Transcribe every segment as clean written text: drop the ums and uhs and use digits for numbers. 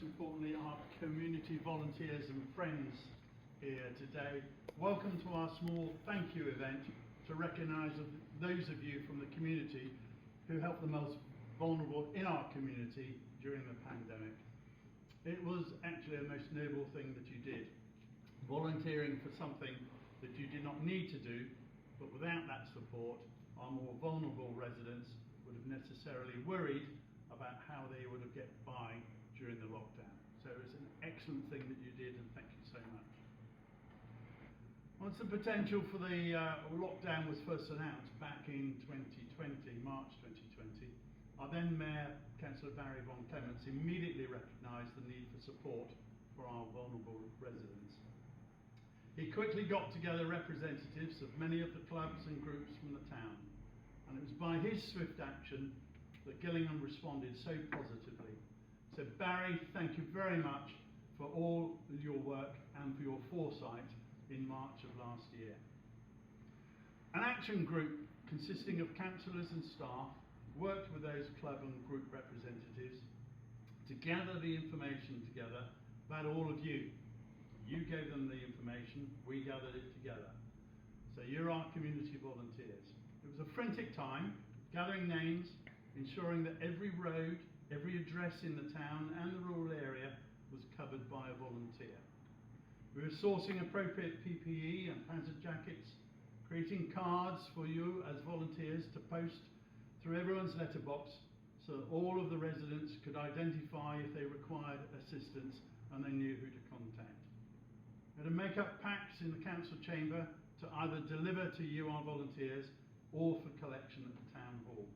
importantly, our community volunteers and friends here today. Welcome to our small thank you event to recognise those of you from the community who helped the most vulnerable in our community during the pandemic. It was actually a most noble thing that you did, volunteering for something that you did not need to do, but without that support, our more vulnerable residents would have necessarily worried about how they would have get by during the lockdown. So it's an excellent thing that you did, and thank you so much. Once the potential for the lockdown was first announced back in 2020, March 2020, our then Mayor, Councillor Barry Von Clements, immediately recognised the need for support for our vulnerable residents. He quickly got together representatives of many of the clubs and groups from the town, and it was by his swift action that Gillingham responded so positively. So Barry, thank you very much for all your work and for your foresight in March of last year. An action group consisting of councillors and staff worked with those club and group representatives to gather the information together about all of you. You gave them the information, we gathered it together. So you're our community volunteers. It was a frantic time, gathering names, ensuring that every road, every address in the town and the rural area was covered by a volunteer. We were sourcing appropriate PPE and hazard jackets, creating cards for you as volunteers to post through everyone's letterbox so that all of the residents could identify if they required assistance and they knew who to contact. We had to make up packs in the council chamber to either deliver to you, our volunteers, or for collection at the town hall.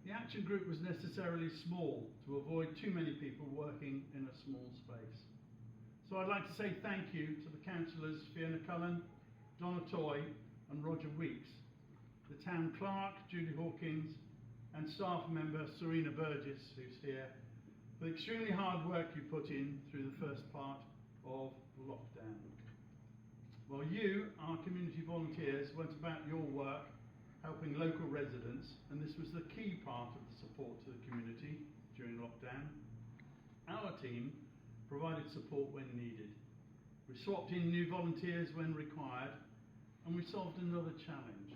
The action group was necessarily small to avoid too many people working in a small space. So I'd like to say thank you to the councillors Fiona Cullen, Donna Toy and Roger Weeks, the town clerk Judy Hawkins and staff member Serena Burgess, who's here, for the extremely hard work you put in through the first part of lockdown. While you, our community volunteers, went about your work helping local residents, and this was the key part of the support to the community during lockdown, our team provided support when needed. We swapped in new volunteers when required, and we solved another challenge.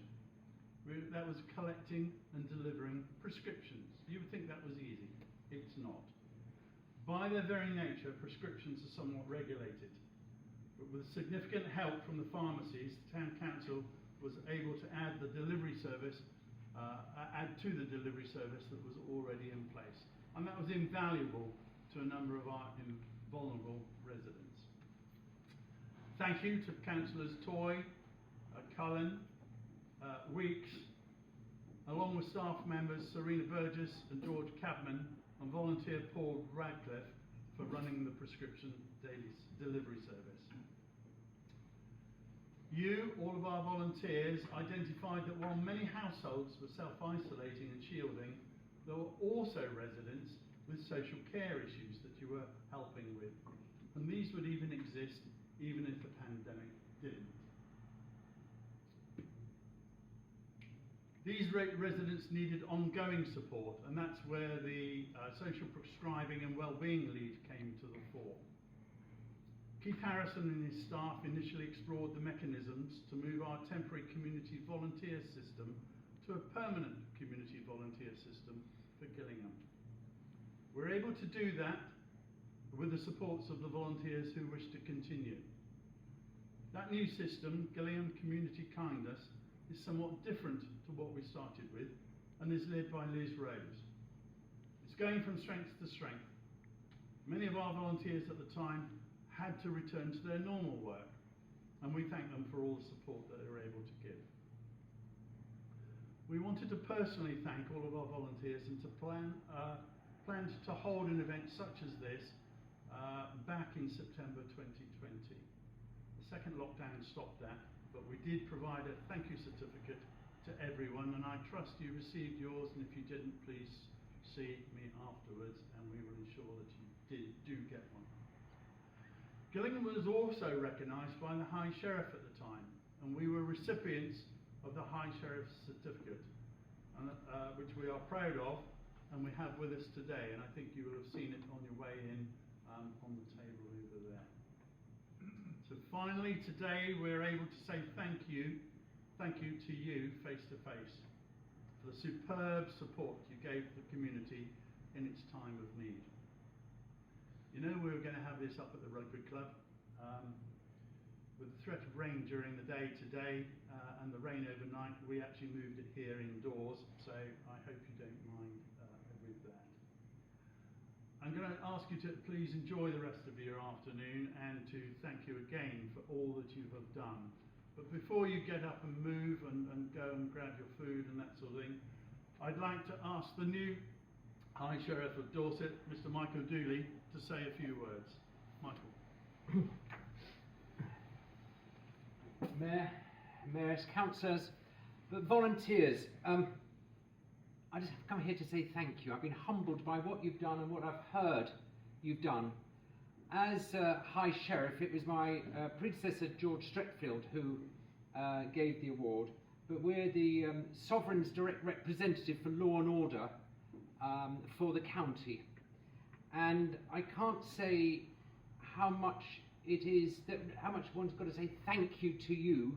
That was collecting and delivering prescriptions. You would think that was easy. It's not. By their very nature, prescriptions are somewhat regulated. But with significant help from the pharmacies, the town council was able to add to the delivery service that was already in place. And that was invaluable to a number of our vulnerable residents. Thank you to councillors Toy, Cullen, Weeks, along with staff members Serena Burgess and George Cabman, and volunteer Paul Radcliffe for running the prescription daily delivery service. You, all of our volunteers, identified that while many households were self-isolating and shielding, there were also residents with social care issues that you were helping with. And these would even exist even if the pandemic didn't. These residents needed ongoing support, and that's where the social prescribing and wellbeing lead came to the fore. Keith Harrison and his staff initially explored the mechanisms to move our temporary community volunteer system to a permanent community volunteer system for Gillingham. We're able to do that with the supports of the volunteers who wish to continue. That new system, Gillingham Community Kindness, is somewhat different to what we started with and is led by Liz Rose. It's going from strength to strength. Many of our volunteers at the time had to return to their normal work, and we thank them for all the support that they were able to give. We wanted to personally thank all of our volunteers and to planned to hold an event such as this back in September 2020. The second lockdown stopped that, but we did provide a thank you certificate to everyone, and I trust you received yours, and if you didn't, please see me afterwards and we will ensure that you do get one. Gillingham was also recognised by the High Sheriff at the time, and we were recipients of the High Sheriff's certificate, which we are proud of and we have with us today, and I think you will have seen it on your way in on the table over there. So finally, today we're able to say thank you to you face to face for the superb support you gave the community in its time of need. You know, we were going to have this up at the Rugby Club. With the threat of rain during the day today and the rain overnight, we actually moved it here indoors, so I hope you don't mind with that. I'm going to ask you to please enjoy the rest of your afternoon and to thank you again for all that you have done. But before you get up and move and go and grab your food and that sort of thing, I'd like to ask the new High Sheriff of Dorset, Mr. Michael Dooley, to say a few words. Michael. Mayors, councillors, but volunteers, I just have come here to say thank you. I've been humbled by what you've done and what I've heard you've done. As High Sheriff, it was my predecessor George Stretfield who gave the award, but we're the Sovereign's direct representative for law and order for the county. And I can't say how much it is how much one's got to say thank you to you,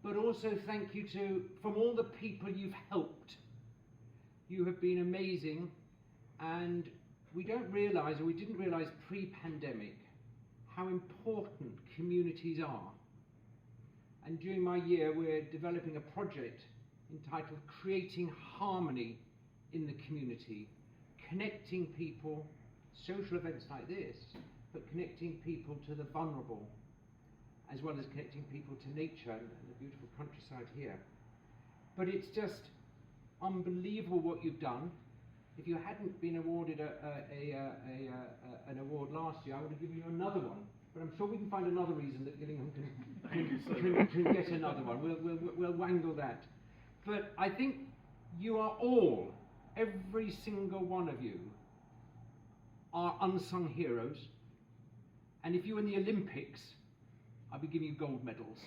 but also thank you from all the people you've helped. You have been amazing, and we didn't realise pre-pandemic how important communities are. And during my year we're developing a project entitled Creating Harmony in the Community, connecting people, social events like this, but connecting people to the vulnerable, as well as connecting people to nature and the beautiful countryside here. But it's just unbelievable what you've done. If you hadn't been awarded an award last year, I would have given you another one. But I'm sure we can find another reason that Gillingham can get another one. We'll wangle that. But I think you are all, every single one of you, are unsung heroes. And if you were in the Olympics, I'd be giving you gold medals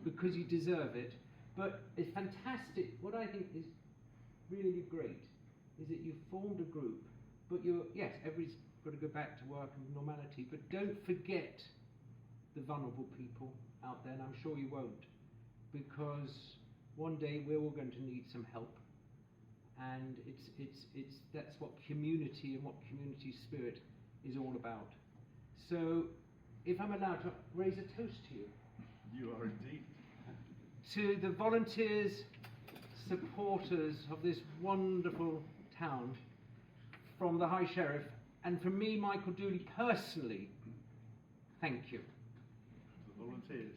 because you deserve it. But it's fantastic. What I think is really great is that you've formed a group, but yes, everybody's got to go back to work and normality, but don't forget the vulnerable people out there, and I'm sure you won't, because one day we're all going to need some help. And that's what community and what community spirit is all about. So, if I'm allowed to raise a toast to you. You are indeed. To the volunteers, supporters of this wonderful town, from the High Sheriff, and from me, Michael Dooley, personally, thank you. The volunteers.